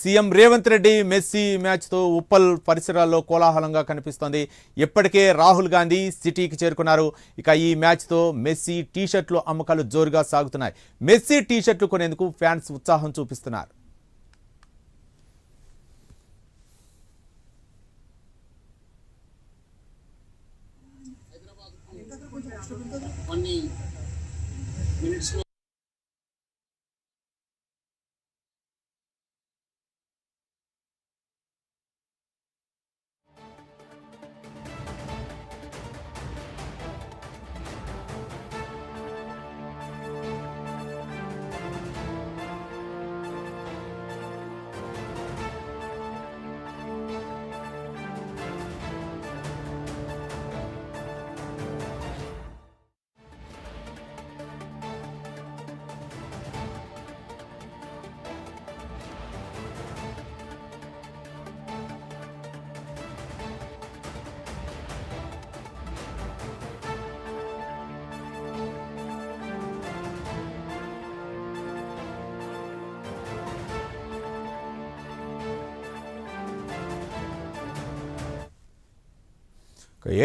CM Revanth Reddy messy మ్యాచ్తో Uppal పరిసరాల్లో కోలాహలంగా కనిపిస్తోంది. ఇప్పటికే రాహుల్ గాంధీ సిటీకి చేరుకున్నారు. ఇక ఈ మ్యాచ్తో మెస్సీ టీషర్ట్లు అమ్మకాలు జోరుగా సాగుతున్నాయి. మెస్సీ టీషర్ట్లు కొనేందుకు ఫ్యాన్స్ ఉత్సాహం చూపిస్తున్నారు.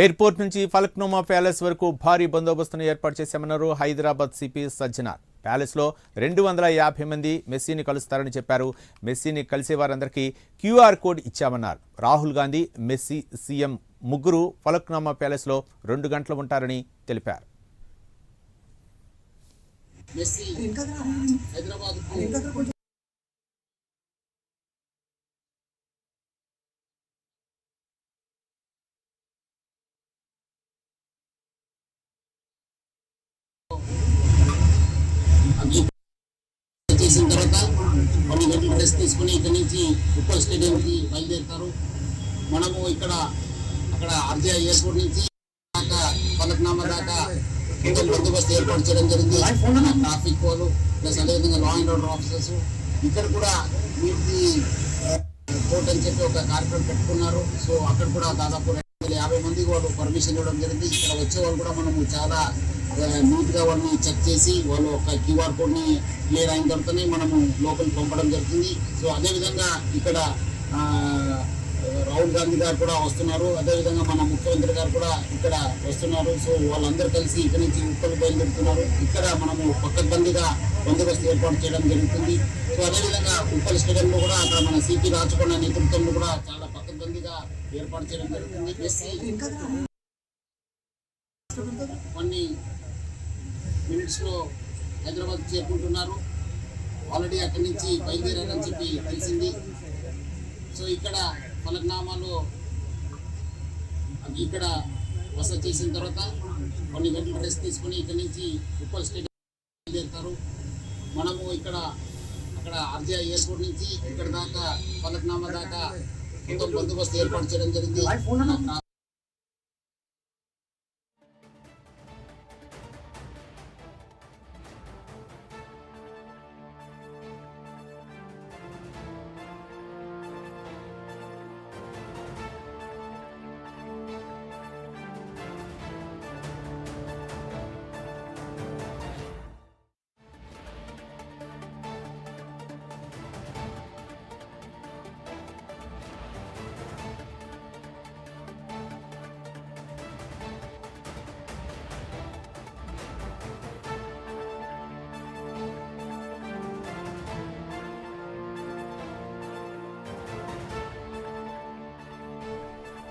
ఎయిర్పోర్ట్ నుంచి ఫలక్నుమా ప్యాలెస్ వరకు భారీ బందోబస్తును ఏర్పాటు చేశామన్నారు హైదరాబాద్ సిపి సజ్జనార్. ప్యాలెస్లో 250 మంది మెస్సీని కలుస్తారని చెప్పారు. మెస్సీని కలిసే వారందరికీ QR కోడ్ ఇచ్చామన్నారు. రాహుల్ గాంధీ, మెస్సీ, సీఎం ముగ్గురు ఫలక్నుమా ప్యాలెస్లో 2 గంటలు ఉంటారని తెలిపారు. చేసిన తర్వాత కొన్ని గంటలు రెస్ట్ తీసుకుని ఇక్కడి నుంచి ఉప్పల్ స్టేడియంకి బయలుదేరుతారు. మనము అక్కడ ఆర్జే ఎయిర్పోర్ట్ నుంచి ఫలక్నామా దాకా కొంచెం బందోబస్తు ఏర్పాటు చేయడం జరిగింది. ట్రాఫిక్ వాళ్ళు ప్లస్ అదేవిధంగా లా అండ్ ఆర్డర్ ఆఫీసర్స్ ఇక్కడ కూడా వీటికి కోర్ట్ అని చెప్పి ఒక కార్యక్రమం పెట్టుకున్నారు. సో అక్కడ కూడా దాదాపు 250 మందికి వాళ్ళు పర్మిషన్ ఇవ్వడం జరిగింది. ఇక్కడ వచ్చే వాళ్ళు కూడా మనము చాలా నీట్గా వాళ్ళని చెక్ చేసి వాళ్ళు ఒక QR కోడ్ని క్లియర్ అయిన తర్వాతనే మనము లోపలికి పంపడం జరుగుతుంది. సో అదేవిధంగా ఇక్కడ రాహుల్ గాంధీ గారు కూడా వస్తున్నారు. అదేవిధంగా మన ముఖ్యమంత్రి గారు కూడా ఇక్కడ వస్తున్నారు. సో వాళ్ళందరూ కలిసి ఇక్కడ నుంచి ఉప్పల్ బయలుదేరుతున్నారు. ఇక్కడ మనము పక్కబందీగా బందోబస్తు ఏర్పాటు చేయడం జరుగుతుంది. సో అదేవిధంగా ఉప్పల్ స్టేడియంలో కూడా అక్కడ మన సిపి రాచకొండ నేతృత్వంలో కూడా చాలా పక్కబందీగా ఏర్పాటు చేయడం జరుగుతుంది. కొన్ని మినిట్స్లో హైదరాబాద్ చేరుకుంటున్నారు. ఆల్రెడీ అక్కడి నుంచి బయలుదేరారని చెప్పి తెలిసింది. సో ఇక్కడ ఫలక్నామాలో ఇక్కడ బస చేసిన తర్వాత కొన్ని గంటలు రెస్ట్ తీసుకుని ఇక్కడి నుంచి ఉప్పల్ స్టేడియం బయలుదేరుతారు. మనము అక్కడ ఆర్జే ఎయిర్పోర్ట్ నుంచి ఇక్కడ దాకా ఫలక్నామా దాకా మొత్తం బందోబస్తు ఏర్పాటు చేయడం జరిగింది.